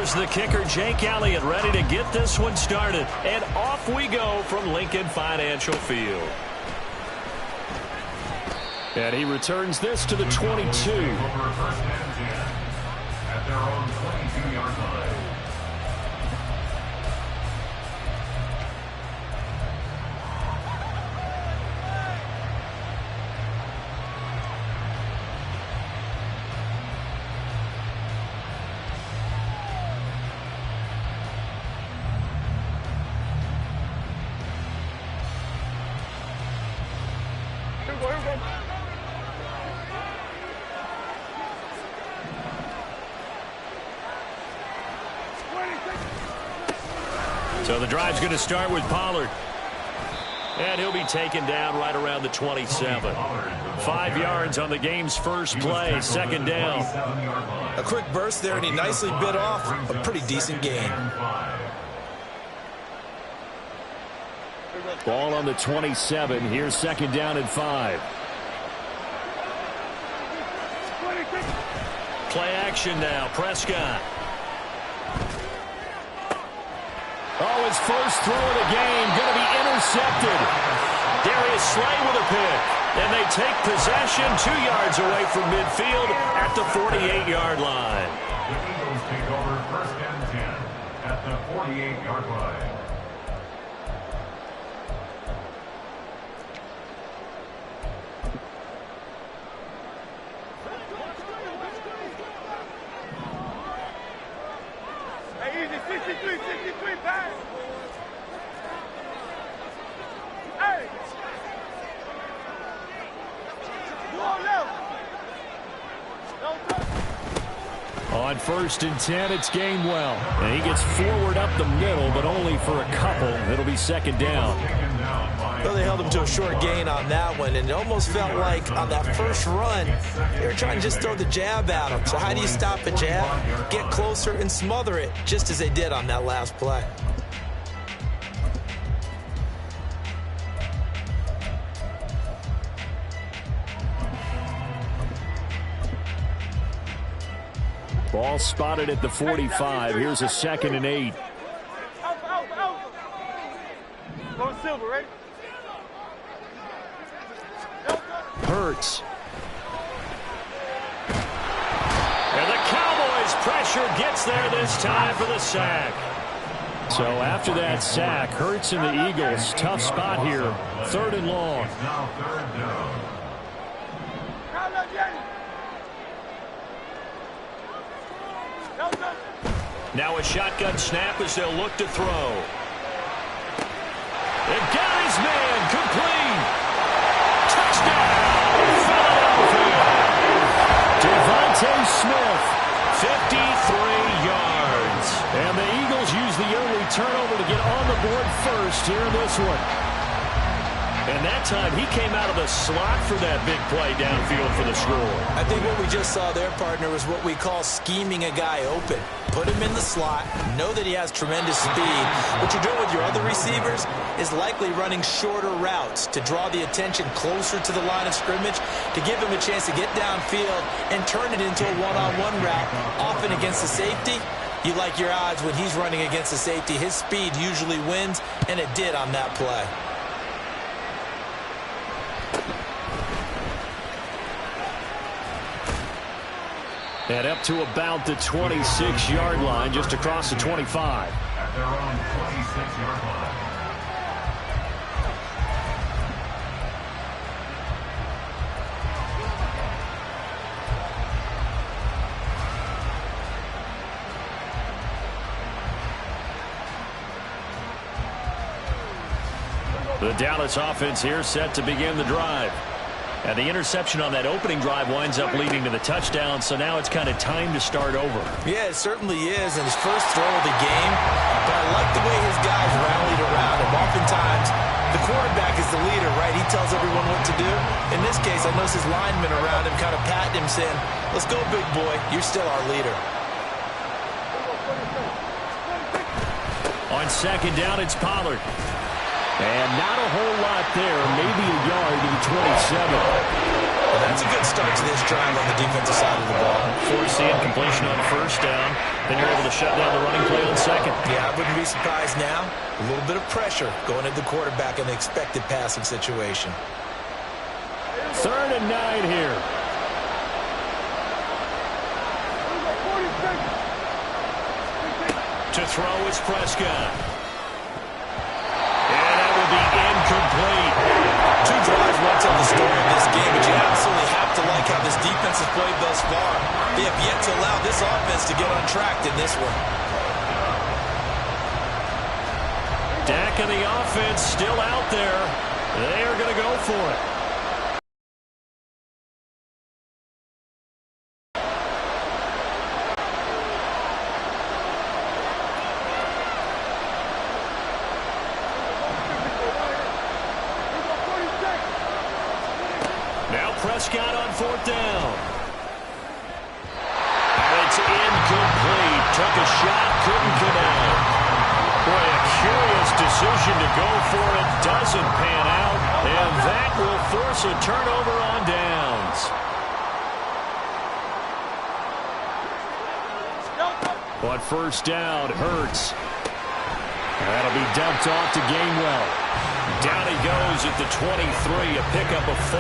Here's the kicker, Jake Elliott, ready to get this one started. And off we go from Lincoln Financial Field. And he returns this to the 22. At their own 22-yard line. So the drive's going to start with Pollard. And he'll be taken down right around the 27. 5 yards on the game's first play, second down. A quick burst there, and he nicely bit off a pretty decent gain. Ball on the 27. Here's second down and 5. Play action now. Prescott. Oh, his first throw of the game going to be intercepted. Darius Slay with a pick. And they take possession 2 yards away from midfield at the 48-yard line. The Eagles take over first and 10 at the 48-yard line. On first and 10, it's Gainwell. And he gets forward up the middle, but only for a couple. It'll be second down. Well, they held him to a short gain on that one, and it almost felt like on that first run, they were trying to just throw the jab at him. So how do you stop a jab? Get closer and smother it, just as they did on that last play. Ball spotted at the 45. Here's a second and 8. Hurts. And the Cowboys pressure gets there this time for the sack. So after that sack, Hurts and the Eagles, tough spot here. Third and long. Now third down. Now a shotgun snap as they'll look to throw. They've got his man complete. Touchdown, Philadelphia. Devontae Smith, 53 yards. And the Eagles use the early turnover to get on the board first here in this one. And that time he came out of the slot for that big play downfield for the score. I think what we just saw there, partner, was what we call scheming a guy open. Put him in the slot, know that he has tremendous speed. What you're doing with your other receivers is likely running shorter routes to draw the attention closer to the line of scrimmage, to give him a chance to get downfield and turn it into a one-on-one route, often against the safety. You like your odds when he's running against the safety. His speed usually wins, and it did on that play. And up to about the 26-yard line, just across the 25. At their own 26-yard line. The Dallas offense here set to begin the drive. And the interception on that opening drive winds up leading to the touchdown, so now it's kind of time to start over. Yeah, it certainly is, and his first throw of the game. But I like the way his guys rallied around him. Oftentimes, the quarterback is the leader, right? He tells everyone what to do. In this case, I notice his linemen around him kind of patting him, saying, "Let's go, big boy. You're still our leader." On second down, it's Pollard. And not a whole lot there, maybe a yard to the 27. And that's a good start to this drive on the defensive side of the ball. Force the incompletion on first down. Then you're able to shut down the running play on second. Yeah, I wouldn't be surprised now. A little bit of pressure going at the quarterback in the expected passing situation. 3rd and 9 here. To throw is Prescott. And that will be incomplete. 2 drives won't tell the story of this game, but you absolutely have to like how this defense has played thus far. They have yet to allow this offense to get on track in this one. Dak and the offense still out there. They are going to go for it. Prescott on 4th down. And it's incomplete. Took a shot, couldn't connect. Boy, a curious decision to go for it. Doesn't pan out. And that will force a turnover on downs. On 1st down, Hurts. That'll be dumped off to Gainwell. Down he goes at the 23, a pickup of 4.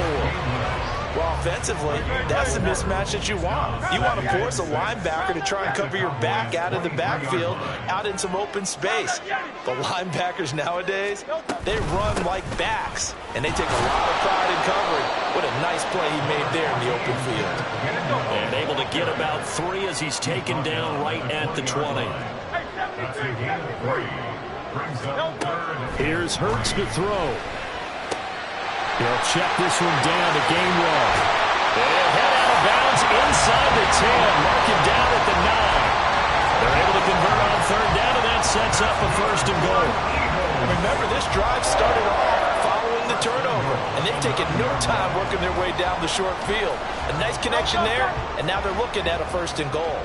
Well, offensively, that's the mismatch that you want. You want to force a linebacker to try and cover your back out of the backfield, out in some open space. But linebackers nowadays, they run like backs, and they take a lot of pride in covering. What a nice play he made there in the open field. And able to get about 3 as he's taken down right at the 20. Here's Hurts to throw. He'll check this one down to Gainwell. They'll head out of bounds inside the 10. Mark him down at the 9. They're able to convert on 3rd down, and that sets up a 1st and goal. Remember, this drive started off following the turnover, and they've taken no time working their way down the short field. A nice connection there, and now they're looking at a 1st and goal.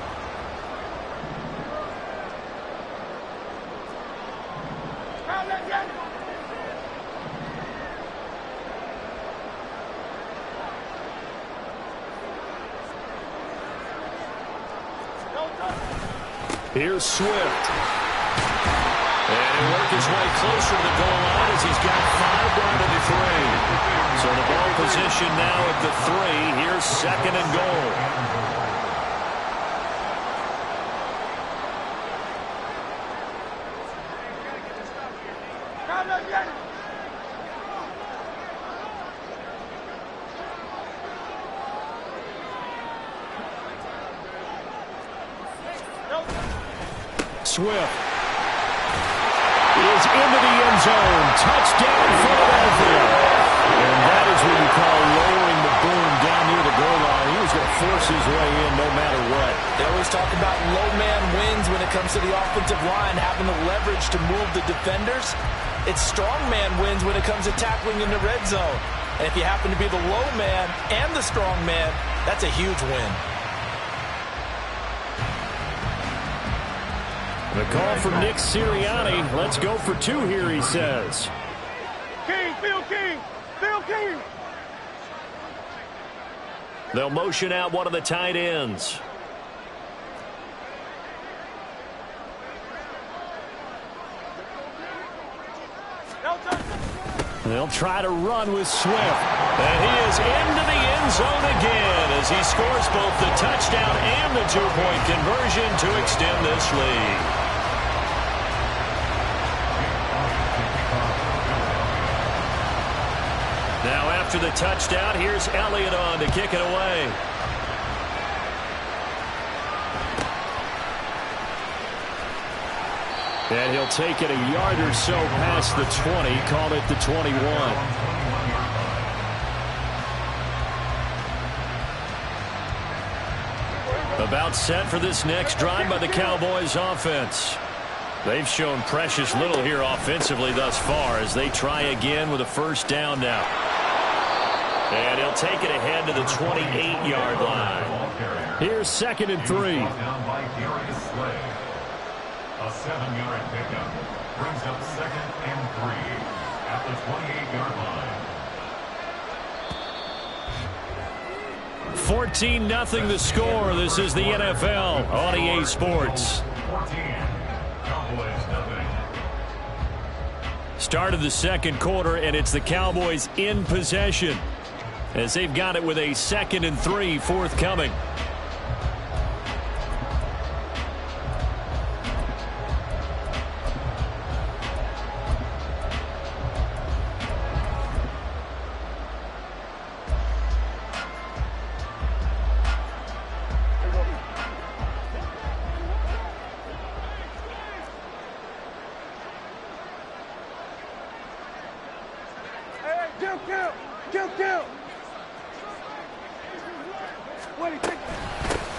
Here's Swift. And he'll work his way closer to the goal line as he's got 5 down to the 3. So the ball position now at the 3. Here's 2nd and goal. Swift is into the end zone. Touchdown, Philadelphia. And that is what you call lowering the boom down near the goal line. He was going to force his way in no matter what. They always talk about low man wins when it comes to the offensive line, having the leverage to move the defenders. It's strong man wins when it comes to tackling in the red zone. And if you happen to be the low man and the strong man, that's a huge win. The call from Nick Sirianni. Let's go for 2 here, he says. King, Phil King, Phil King. They'll motion out one of the tight ends. They'll try to run with Swift. And he is into the end zone again as he scores both the touchdown and the 2-point conversion to extend this lead. Now after the touchdown, here's Elliott on to kick it away. And he'll take it a yard or so past the 20, call it the 21. About set for this next drive by the Cowboys offense. They've shown precious little here offensively thus far as they try again with a 1st down now. And he'll take it ahead to the 28-yard line. Here's 2nd and 3. A 7-yard pickup brings up 2nd and 3 at the 28-yard line. 14-0 the score. This is the NFL on EA Sports. 14. Cowboys nothing. Start of the second quarter, and it's the Cowboys in possession as they've got it with a 2nd and 3 forthcoming.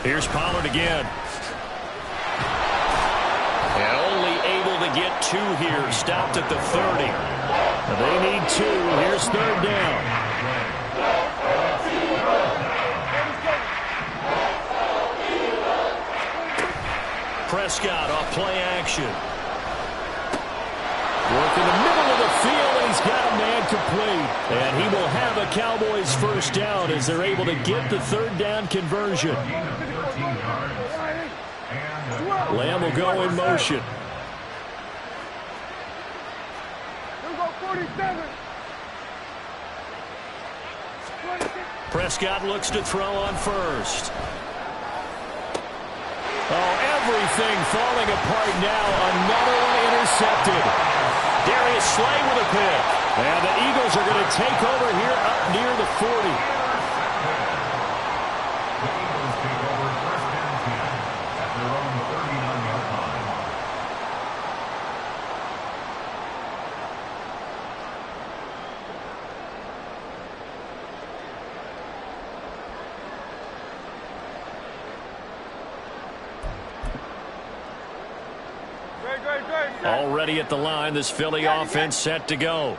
Here's Pollard again. And only able to get 2 here. Stopped at the 30. They need 2. Here's 3rd down. Prescott off play action. Work in the middle of the field, and he's got a man complete. And he will have a Cowboys first down as they're able to get the 3rd down conversion. Lamb will go in motion. Prescott looks to throw on first. Oh, everything falling apart now. Another one intercepted. Darius Slay with a pick. And the Eagles are going to take over here up near the 40. Already at the line, this Philly offense set to go.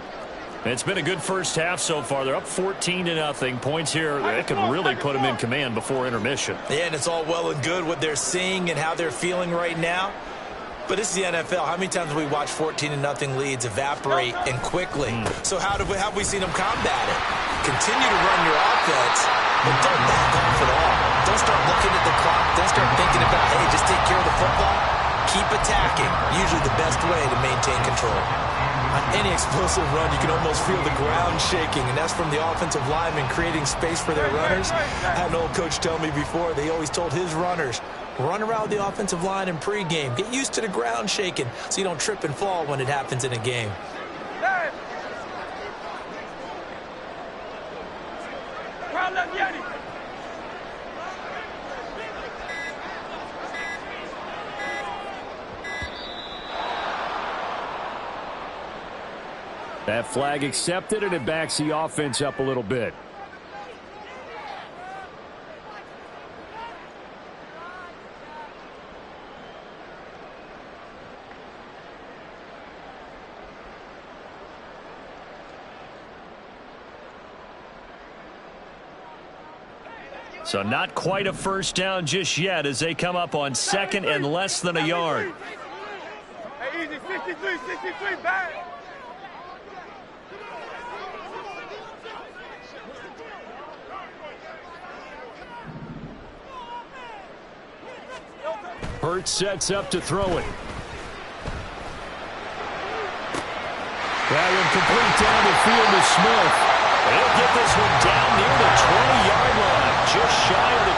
It's been a good first half so far. They're up 14-0. Points here that can really put them in command before intermission. Yeah, and it's all well and good what they're seeing and how they're feeling right now. But this is the NFL. How many times have we watched 14-0 leads evaporate and quickly? So how have we seen them combat it? Continue to run your offense, but don't back off at all. Don't start looking at the clock. Don't start thinking about, hey, just take care of the football. Keep attacking. Usually the best way to maintain control. On any explosive run, you can almost feel the ground shaking, and that's from the offensive linemen creating space for their runners. I had an old coach tell me before, they always told his runners, run around the offensive line in pregame. Get used to the ground shaking so you don't trip and fall when it happens in a game. That flag accepted, and it backs the offense up a little bit. So not quite a first down just yet as they come up on 2nd and less than a yard. Hey, easy, 63, back. Hurts sets up to throw it. That one complete down the field to Smith. He'll get this one down near the 20-yard line, just shy of the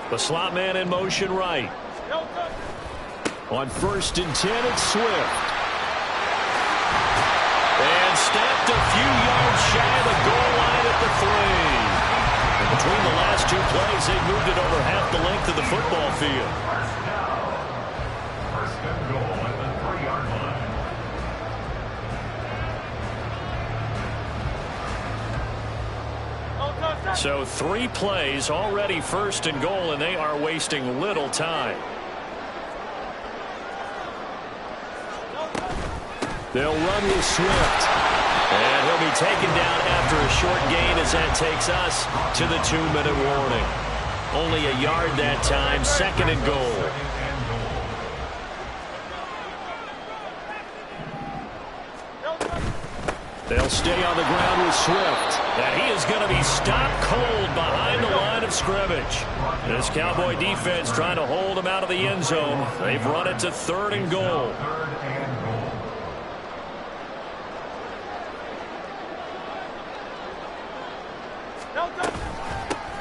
20. The slot man in motion right. On 1st and 10, it's Swift. And snapped a few yards shy of the goal line at the 3. And between the last 2 plays, they moved it over half the length of the football field. First and goal at the 3-yard line. So 3 plays already 1st and goal, and they are wasting little time. They'll run with Swift. And he'll be taken down after a short gain as that takes us to the 2-minute warning. Only a yard that time, 2nd and goal. They'll stay on the ground with Swift. And he is going to be stopped cold behind the line of scrimmage. This Cowboy defense trying to hold him out of the end zone. They've run it to 3rd and goal.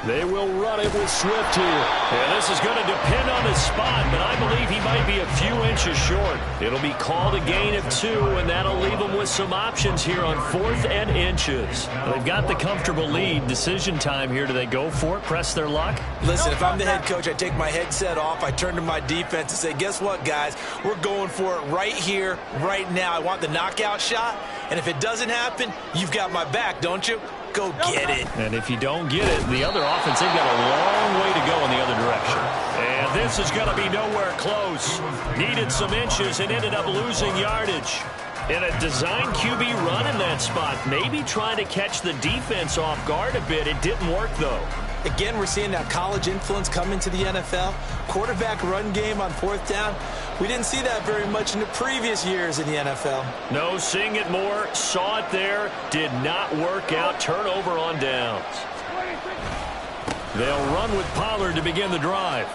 They will run it with Swift here. And this is going to depend on his spot, but I believe he might be a few inches short. It'll be called a gain of 2, and that'll leave him with some options here on 4th and inches. They've got the comfortable lead. Decision time here. Do they go for it, press their luck? Listen, if I'm the head coach, I take my headset off. I turn to my defense and say, guess what, guys? We're going for it right here, right now. I want the knockout shot, and if it doesn't happen, you've got my back, don't you? Go get it. And if you don't get it, the other offense, they've got a long way to go in the other direction. And this is going to be nowhere close. Needed some inches and ended up losing yardage. In a design QB run in that spot, maybe trying to catch the defense off guard a bit. It didn't work, though. Again, we're seeing that college influence come into the NFL. Quarterback run game on 4th down. We didn't see that very much in the previous years in the NFL. No, seeing it more. Saw it there. Did not work out. Turnover on downs. They'll run with Pollard to begin the drive.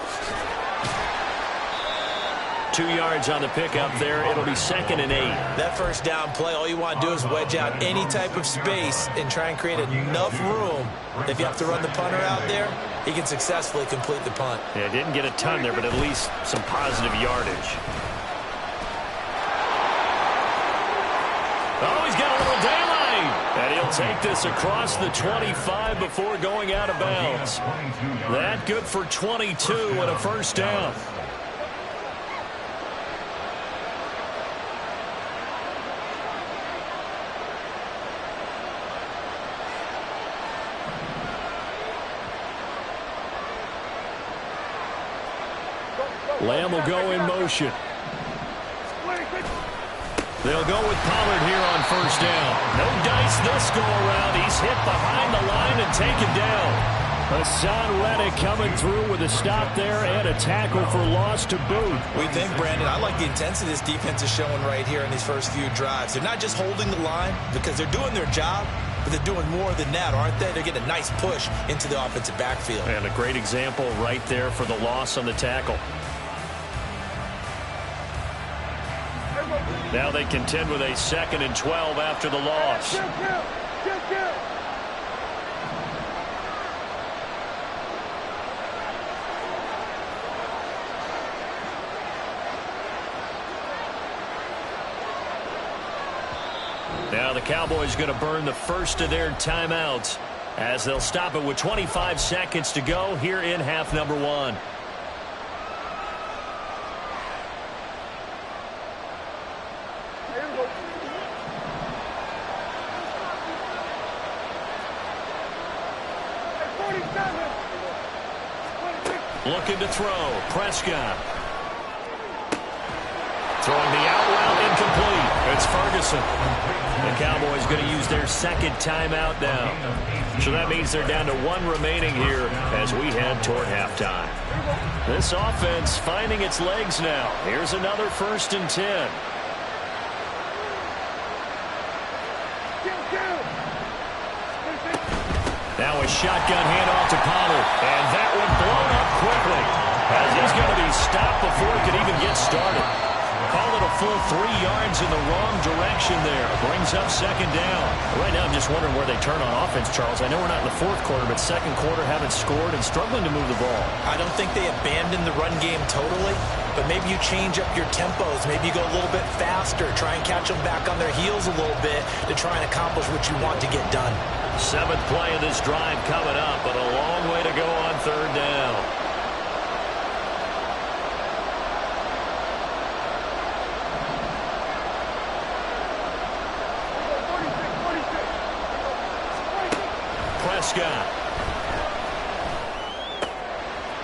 2 yards on the pickup there. It'll be 2nd and 8. That 1st down play, all you want to do is wedge out any type of space and try and create enough room. If you have to run the punter out there, he can successfully complete the punt. Yeah, didn't get a ton there, but at least some positive yardage. Oh, he's got a little daylight. And he'll take this across the 25 before going out of bounds. That good for 22 and a 1st down. Lamb will go in motion. They'll go with Pollard here on 1st down. No dice this go around. He's hit behind the line and taken down. Hassan Reddick coming through with a stop there and a tackle for loss to boot. We think, Brandon, I like the intensity this defense is showing right here in these first few drives. They're not just holding the line because they're doing their job, but they're doing more than that, aren't they? They're getting a nice push into the offensive backfield. And a great example right there for the loss on the tackle. Now they contend with a 2nd and 12 after the loss. Now the Cowboys going to burn the first of their timeouts as they'll stop it with 25 seconds to go here in half number 1. Looking to throw. Prescott. Throwing the out route incomplete. It's Ferguson. The Cowboys going to use their 2nd timeout now. So that means they're down to 1 remaining here as we head toward halftime. This offense finding its legs now. Here's another 1st and 10. Now a shotgun handoff to Pollard. And that one blown up quickly as he's going to be stopped before it could even get started. Call it a full 3 yards in the wrong direction there. Brings up 2nd down. Right now I'm just wondering where they turn on offense, Charles. I know we're not in the 4th quarter, but 2nd quarter haven't scored and struggling to move the ball. I don't think they abandoned the run game totally, but maybe you change up your tempos. Maybe you go a little bit faster. Try and catch them back on their heels a little bit to try and accomplish what you want to get done. 7th play of this drive coming up, but a long way to go on 3rd down. Prescott.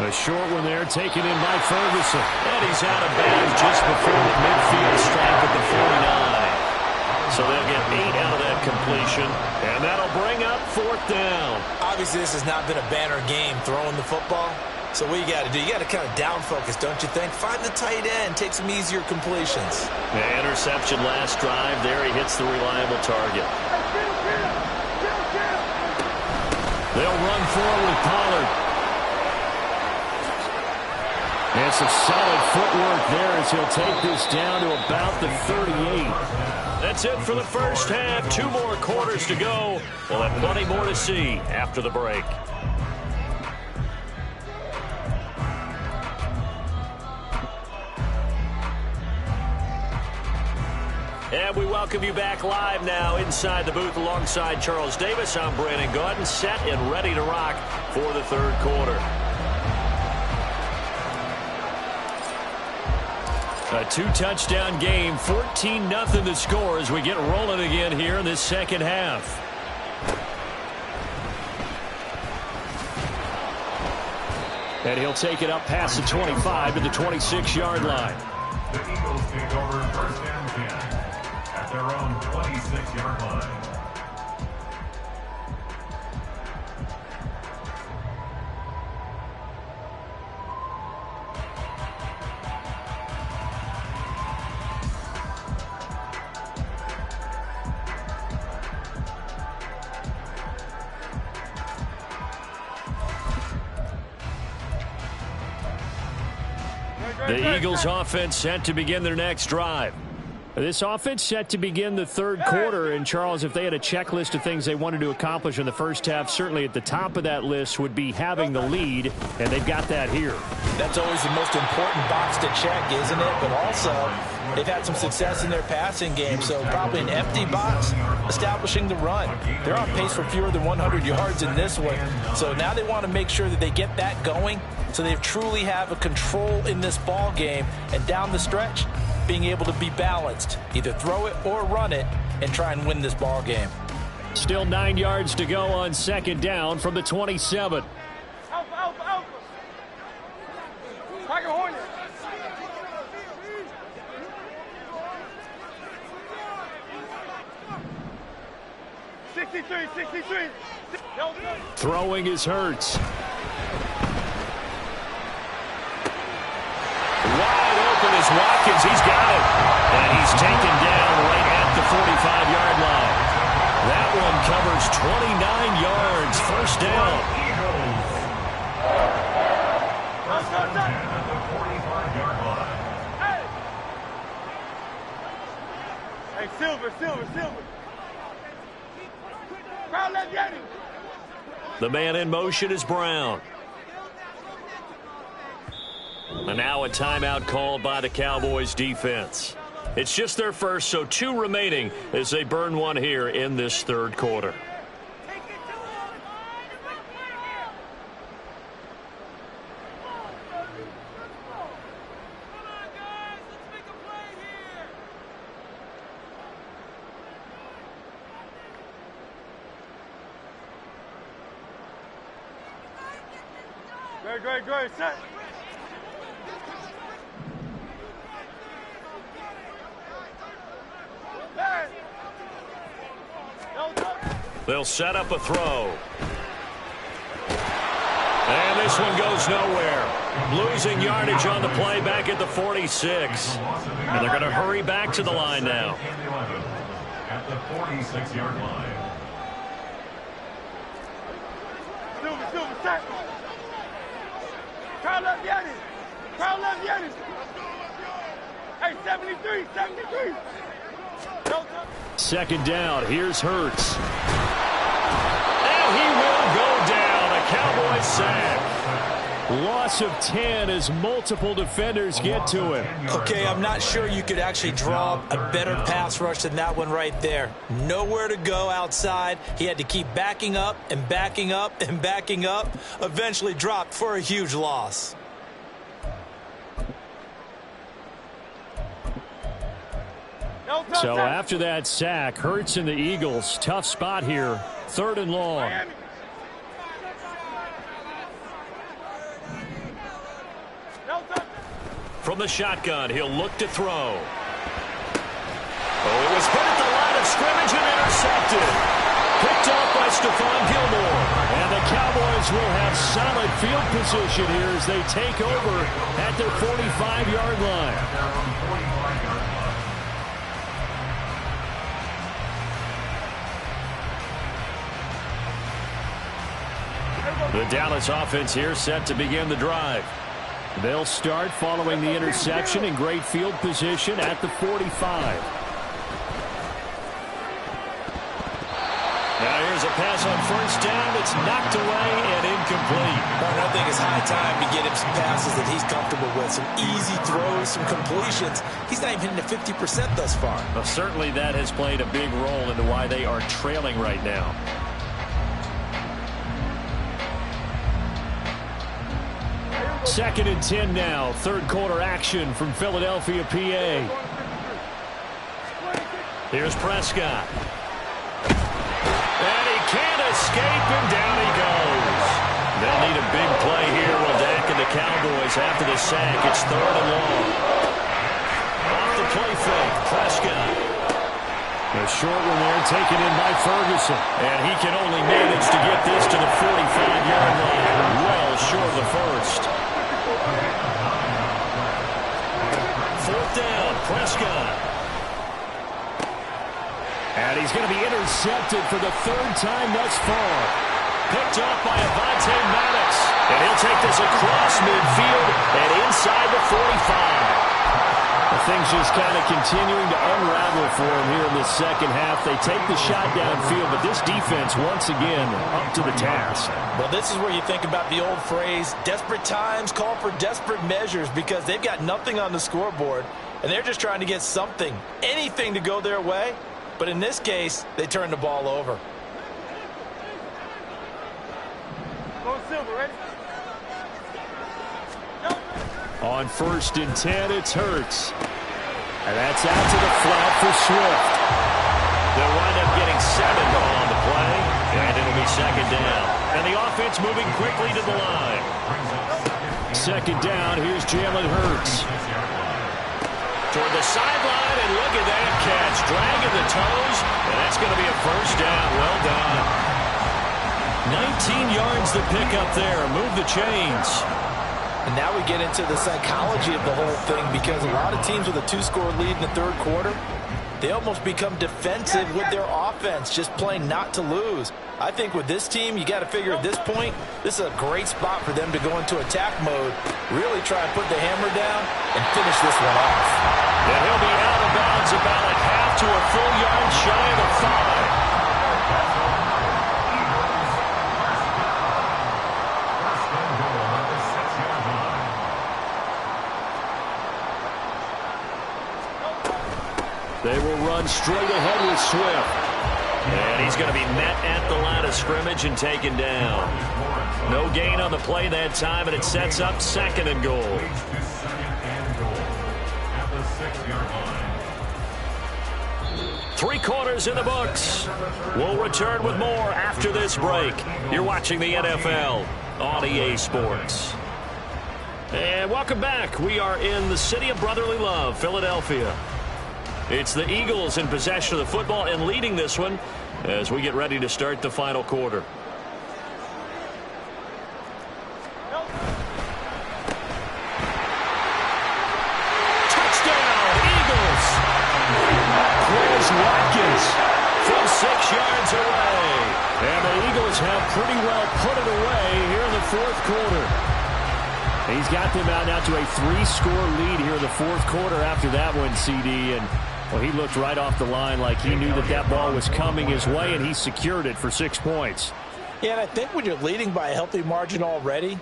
A short one there taken in by Ferguson. And he's out of bounds just before the midfield stripe at the 49. So they'll get 8 out of that complete. completion, and that'll bring up 4th down. Obviously, this has not been a banner game throwing the football. So what you got to do, you got to kind of down focus, don't you think? Find the tight end, take some easier completions. The interception last drive. There he hits the reliable target. They'll run forward with Pollard. And some solid footwork there as he'll take this down to about the 38. That's it for the first half. 2 more quarters to go. We'll have plenty more to see after the break. And we welcome you back live now inside the booth alongside Charles Davis. I'm Brandon Gaudin, set and ready to rock for the 3rd quarter. A 2-touchdown game, 14-0 the score as we get rolling again here in this second half. And he'll take it up past the 25 to the 26-yard line. The Eagles take over 1st and 10 at their own 26-yard line. The Eagles offense set to begin their next drive. This offense set to begin the 3rd quarter. And, Charles, if they had a checklist of things they wanted to accomplish in the first half, certainly at the top of that list would be having the lead, and they've got that here. That's always the most important box to check, isn't it? But also, they've had some success in their passing game, so probably an empty box establishing the run. They're on pace for fewer than 100 yards in this one. So now they want to make sure that they get that going so they truly have a control in this ball game, and down the stretch, being able to be balanced, either throw it or run it, and try and win this ball game. Still 9 yards to go on 2nd down from the 27. Alpha, alpha, alpha. Tiger Hornet. Throwing is Hurts. Wide open is Watkins. He's got it. And he's taken down right at the 45-yard line. That one covers 29 yards. 1st down. First and 10 at the 45-yard line. Hey, Silver. Crowd, let's get him. The man in motion is Brown. And now a timeout called by the Cowboys defense. It's just their first, so 2 remaining as they burn one here in this 3rd quarter. Great, set. They'll set up a throw. And this one goes nowhere. Losing yardage on the play back at the 46. And they're going to hurry back to the line now. At the 46-yard line. Silver, set. Crowd, let's get him. Hey, 73. 2nd down. Here's Hurts. And he will go down. A Cowboys sack. Loss of 10 as multiple defenders get to him. Okay, I'm not sure you could actually draw a better pass rush than that one right there. Nowhere to go outside. He had to keep backing up and backing up and backing up. Eventually dropped for a huge loss. So after that sack, Hurts and the Eagles, tough spot here. 3rd and long. From the shotgun, he'll look to throw. Oh, it was hit at the line of scrimmage and intercepted. Eagles will have solid field position here as they take over at their 45-yard line. At their own 45-yard line. The Dallas offense here set to begin the drive. They'll start following the interception in great field position at the 45. Now here's a pass on first down. It's knocked away and incomplete. I think it's high time to get him some passes that he's comfortable with. Some easy throws, some completions. He's not even hitting the 50% thus far. Well, certainly that has played a big role into why they are trailing right now. Second and 10 now. Third quarter action from Philadelphia, PA. Here's Prescott. And he can't escape, and down he goes. They'll need a big play here with Dak and the Cowboys after the sack. It's third and long. Off the play fake, Prescott. A short one there taken in by Ferguson. And he can only manage to get this to the 45-yard line. Well short of the first. Fourth down, Prescott. And he's going to be intercepted for the third time thus far. Picked off by Avonte Maddox. And he'll take this across midfield and inside the 45. Things just kind of continuing to unravel for him here in the second half. They take the shot downfield, but this defense once again up to the task. Well, this is where you think about the old phrase, desperate times call for desperate measures, because they've got nothing on the scoreboard, and they're just trying to get something, anything to go their way. But in this case, they turn the ball over. Go Silver, ready? On first and 10, it's Hurts. And that's out to the flat for Swift. They'll wind up getting 7 on the play, and it'll be second down. And the offense moving quickly to the line. Second down, here's Jalen Hurts. Toward the sideline, and look at that catch. Dragging the toes, and that's going to be a first down. Well done. 19 yards to pick up there. Move the chains. And now we get into the psychology of the whole thing, because a lot of teams with a 2-score lead in the third quarter, they almost become defensive with their offense, just playing not to lose. I think with this team, you got to figure at this point, this is a great spot for them to go into attack mode, really try and put the hammer down and finish this one off. And he'll be out of bounds about a half to a full yard shy of the 5. They will run straight ahead with Swift. And he's going to be met at the line of scrimmage and taken down. No gain on the play that time, and it sets up second and goal. At the 6-yard line. 3 quarters in the books. We'll return with more after this break. You're watching the NFL on EA Sports. And welcome back. We are in the city of brotherly love, Philadelphia. It's the Eagles in possession of the football and leading this one as we get ready to start the final quarter. Touchdown, Eagles! Quez Watkins from 6 yards away. And the Eagles have pretty well put it away here in the fourth quarter. He's got them out now to a 3-score lead here in the fourth quarter after that one, CD. And well, he looked right off the line like he knew that that ball was coming his way, and he secured it for 6 points. Yeah, and I think when you're leading by a healthy margin already,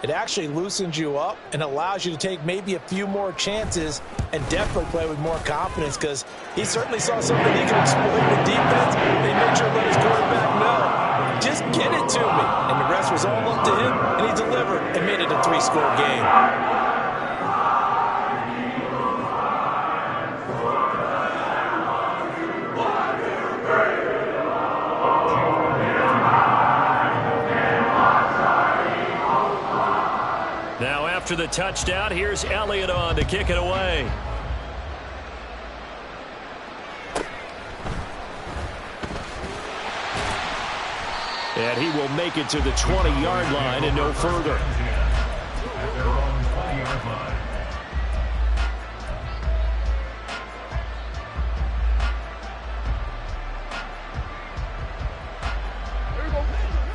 it actually loosens you up and allows you to take maybe a few more chances and definitely play with more confidence, because he certainly saw something he could exploit with defense. They made sure to let his quarterback know, just get it to me. And the rest was all up to him, and he delivered and made it a 3-score game. After the touchdown, here's Elliott on to kick it away. And he will make it to the 20-yard line and no further. At their own 20-yard line.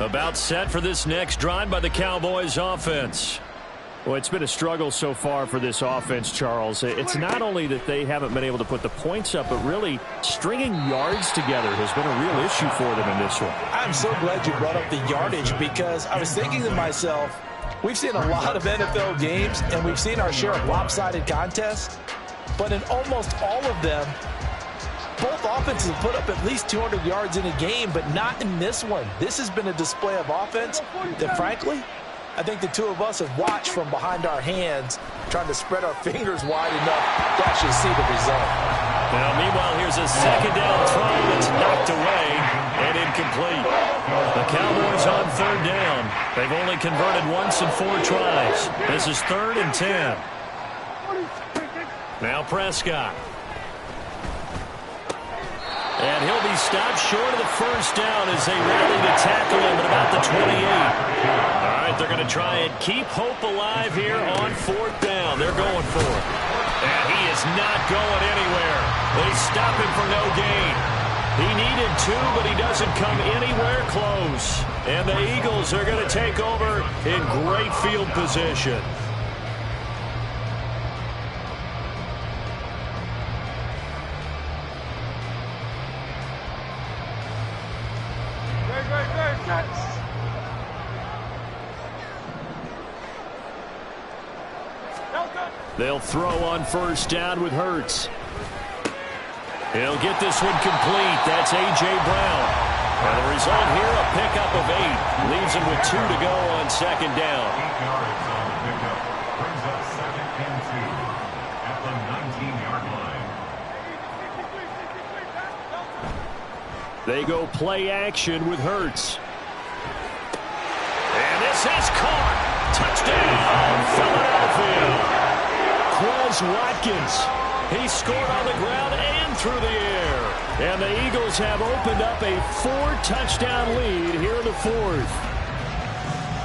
About set for this next drive by the Cowboys offense. Well, it's been a struggle so far for this offense, Charles. It's not only that they haven't been able to put the points up, but really stringing yards together has been a real issue for them in this one. I'm so glad you brought up the yardage, because I was thinking to myself, we've seen a lot of NFL games, and we've seen our share of lopsided contests, but in almost all of them, both offenses have put up at least 200 yards in a game, but not in this one. This has been a display of offense that, frankly, I think the two of us have watched from behind our hands, trying to spread our fingers wide enough to actually see the result. Now, meanwhile, here's a second down throw that's knocked away and incomplete. The Cowboys on third down. They've only converted once in 4 tries. This is 3rd and 10. Now Prescott. And he'll be stopped short of the first down as they rally to tackle him at about the 28. All right, they're going to try and keep hope alive here on 4th down. They're going for it. And he is not going anywhere. They stop him for no gain. He needed 2, but he doesn't come anywhere close. And the Eagles are going to take over in great field position. They'll throw on first down with Hurts. He'll get this one complete. That's A.J. Brown. And the result here, a pickup of 8. Leaves him with 2 to go on second down. 8 yards on the pickup. Brings up 2nd and 2 at the 19-yard line. They go play action with Hurts. And this is caught. Touchdown, Philadelphia. Quez Watkins. He scored on the ground and through the air. And the Eagles have opened up a 4-touchdown lead here in the 4th.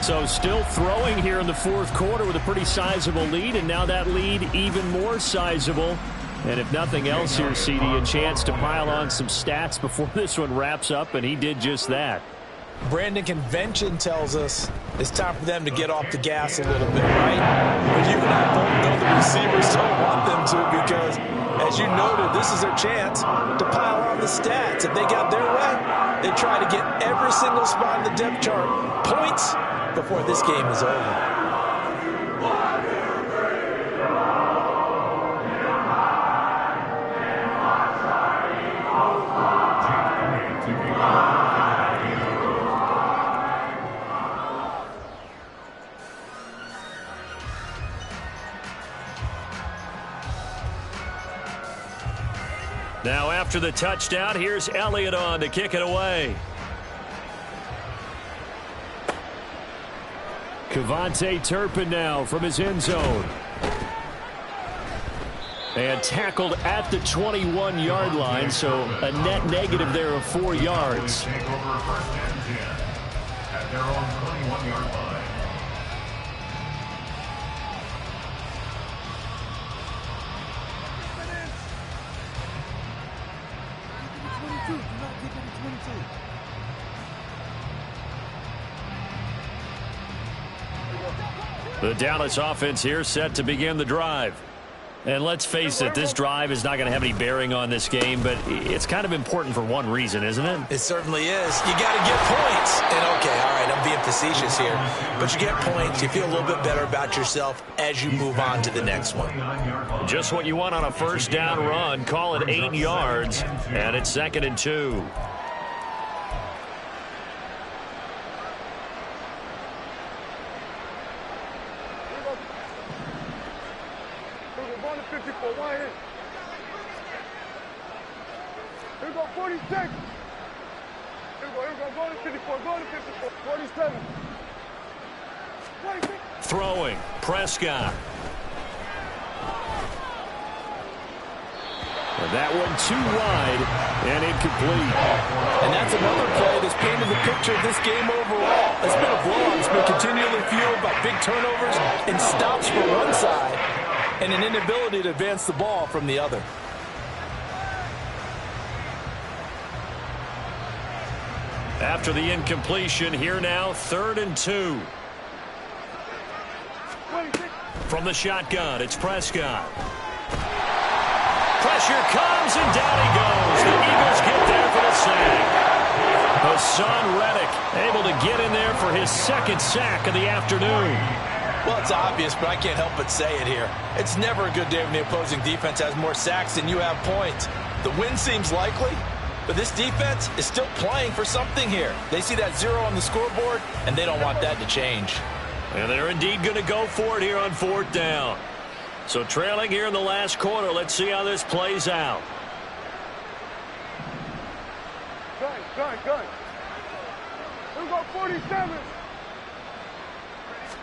So still throwing here in the 4th quarter with a pretty sizable lead, and now that lead even more sizable. And if nothing else here, CD, a chance to pile on some stats before this one wraps up, and he did just that. Brandon, convention tells us it's time for them to get off the gas a little bit, right? But you and I both know the receivers don't want them to, because, as you noted, this is their chance to pile on the stats. If they got their way, they try to get every single spot in the depth chart points before this game is over. Now after the touchdown, here's Elliott on to kick it away. Kevontae Turpin now from his end zone. And tackled at the 21-yard line, so a net negative there of 4 yards. Take over 1st and 10 at their own 21-yard line. The Dallas offense here set to begin the drive. And let's face it, this drive is not going to have any bearing on this game, but it's kind of important for one reason, isn't it? It certainly is. You got to get points. And, okay, all right, I'm being facetious here. But you get points, you feel a little bit better about yourself as you move on to the next one. Just what you want on a first down run. Call it 8 yards, and it's 2nd and 2. Here we go, 46. Here we go, go to 54, go to 54, 47. 46. Throwing, Prescott. And that one too wide and incomplete. And that's another play that's painted the picture of this game overall. It's been a blowout. It's been continually fueled by big turnovers and stops from one side and an inability to advance the ball from the other. After the incompletion, here now, 3rd and 2. From the shotgun, it's Prescott. Pressure comes, and down he goes. The Eagles get there for the sack. Hassan Reddick able to get in there for his 2nd sack of the afternoon. Well, it's obvious, but I can't help but say it here. It's never a good day when the opposing defense has more sacks than you have points. The win seems likely, but this defense is still playing for something here. They see that 0 on the scoreboard, and they don't want that to change. And they're indeed going to go for it here on 4th down. So trailing here in the last quarter, let's see how this plays out. Gun. We got 47.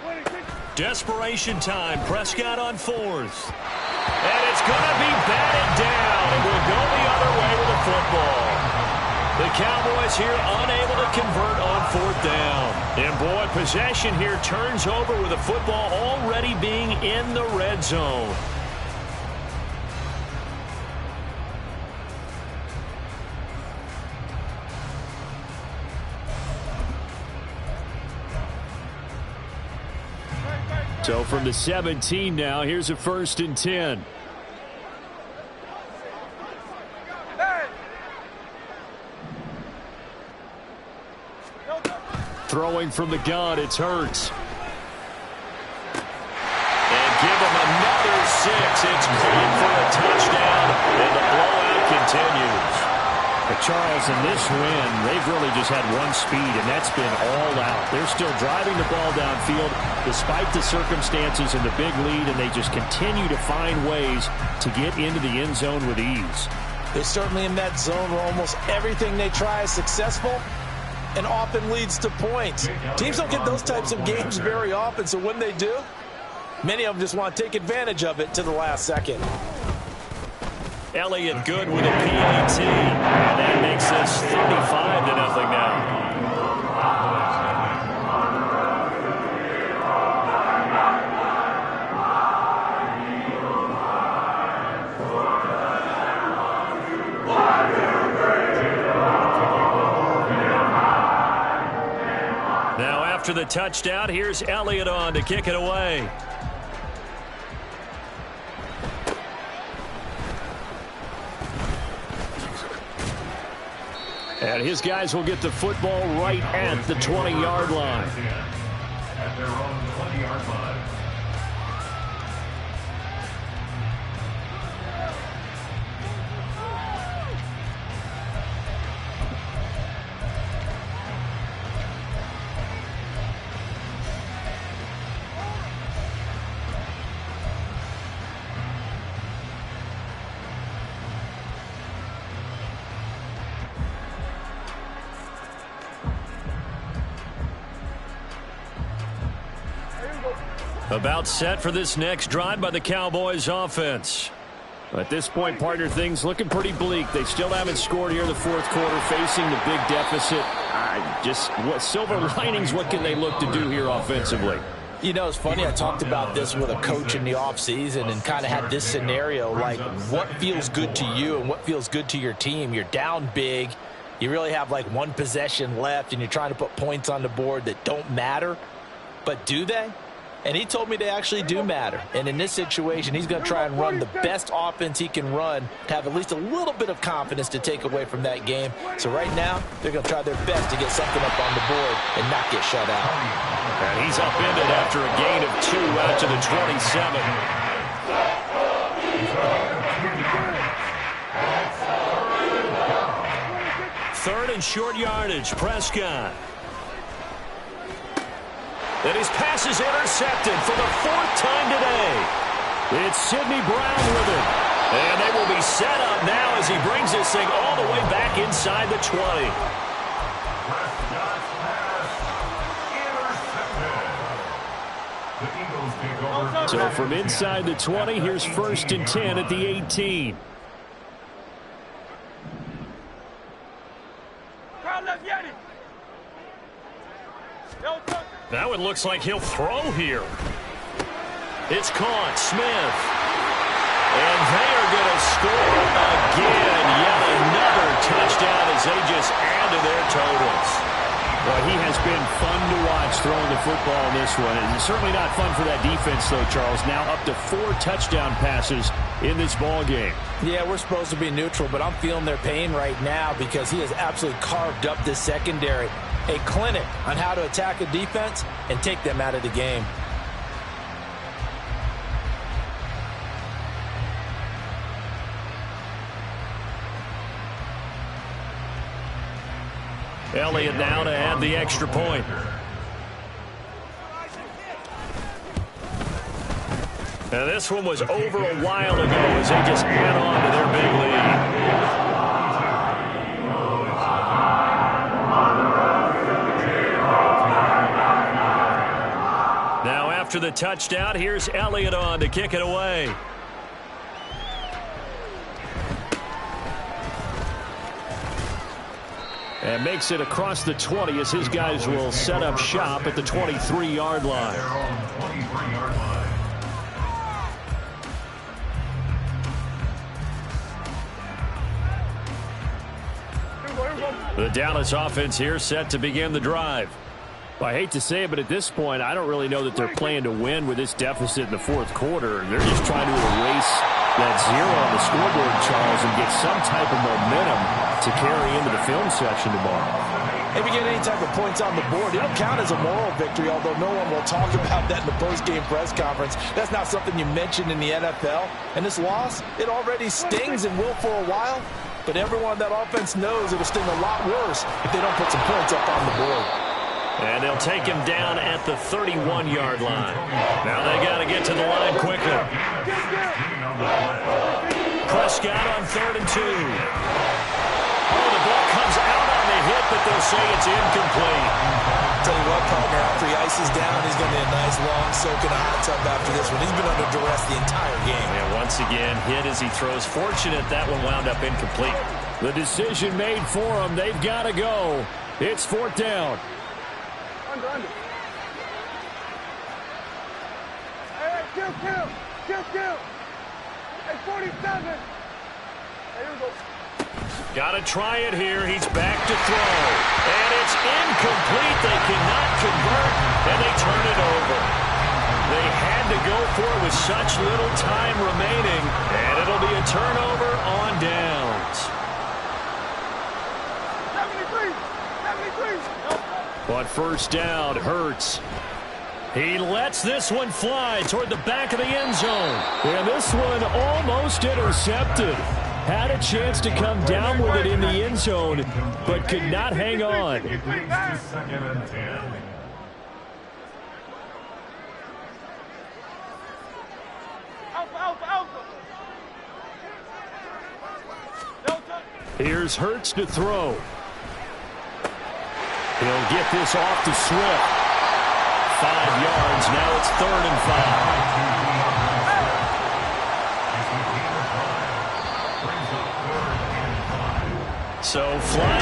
26. Desperation time. Prescott on 4th. And it's going to be batted down. And we'll go the other way with the football. The Cowboys here unable to convert on 4th down. And boy, possession here turns over with the football already being in the red zone. So from the 17 now, here's a 1st and 10. Throwing from the gun, it's Hurts. And give him another 6. It's caught for a touchdown, and the blowout continues. But Charles, in this win, they've really just had one speed, and that's been all out. They're still driving the ball downfield despite the circumstances and the big lead, and they just continue to find ways to get into the end zone with ease. They're certainly in that zone where almost everything they try is successful and often leads to points. Teams don't get those types of games very often, so when they do, many of them just want to take advantage of it to the last second. Elliott good with a PAT, and that makes this 35-0 now. Now after the touchdown, here's Elliott on to kick it away. And his guys will get the football right at the 20-yard line. At their own 20-yard line. About set for this next drive by the Cowboys offense. At this point, partner, things looking pretty bleak. They still haven't scored here in the 4th quarter, facing the big deficit. Just what silver linings, what can they look to do here offensively? You know, it's funny, I talked about this with a coach in the offseason and kind of had this scenario, like what feels good to you and what feels good to your team. You're down big. You really have like one possession left, and you're trying to put points on the board that don't matter. But do they? And he told me they actually do matter. And in this situation, he's going to try and run the best offense he can run to have at least a little bit of confidence to take away from that game. So right now, they're going to try their best to get something up on the board and not get shut out. And he's upended after a gain of 2 out to the 27. Third and short yardage, Prescott. And his pass is intercepted for the 4th time today. It's Sidney Brown with it. And they will be set up now as he brings this thing all the way back inside the 20. So from inside the 20, here's 1st and 10 at the 18. Now it looks like he'll throw here. It's caught. Smith. And they are going to score again. Yet another touchdown as they just add to their totals. Well, he has been fun to watch throwing the football in this one. It's certainly not fun for that defense, though, Charles. Now up to 4 touchdown passes in this ball game. Yeah, we're supposed to be neutral, but I'm feeling their pain right now because he has absolutely carved up this secondary. A clinic on how to attack a defense and take them out of the game. Elliott now to add the extra point. Now this one was over a while ago as they just add on to their big lead. Now after the touchdown, here's Elliott on to kick it away. And makes it across the 20 as his guys will set up shop at the 23-yard line. The Dallas offense here set to begin the drive. Well, I hate to say it, but at this point, I don't really know that they're playing to win with this deficit in the fourth quarter. They're just trying to erase that 0 on the scoreboard, Charles, and get some type of momentum to carry into the film section tomorrow. If you get any type of points on the board, it'll count as a moral victory, although no one will talk about that in the post-game press conference. That's not something you mentioned in the NFL. And this loss, it already stings and will for a while, but everyone on that offense knows it'll sting a lot worse if they don't put some points up on the board. And they'll take him down at the 31-yard line. Now they got to get to the line quickly. Prescott on 3rd and 2. Oh, the ball comes out on the hit, but they'll say it's incomplete. Tell you what, partner, after he ices down, he's going to be a nice long soak in a hot tub after this one. He's been under duress the entire game. And once again, hit as he throws. Fortunate that one wound up incomplete. The decision made for him. They've got to go. It's 4th down. Under. Hey, kill. Hey, 47. Hey, here we go. Got to try it here. He's back to throw. And it's incomplete. They cannot convert, and they turn it over. They had to go for it with such little time remaining, and it'll be a turnover on downs. 73. But first down, Hurts. He lets this one fly toward the back of the end zone. And this one almost intercepted. Had a chance to come down with it in the end zone, but could not hang on. Here's Hurts to throw. He'll get this off to Swift. 5 yards. Now it's 3rd and 5. So fly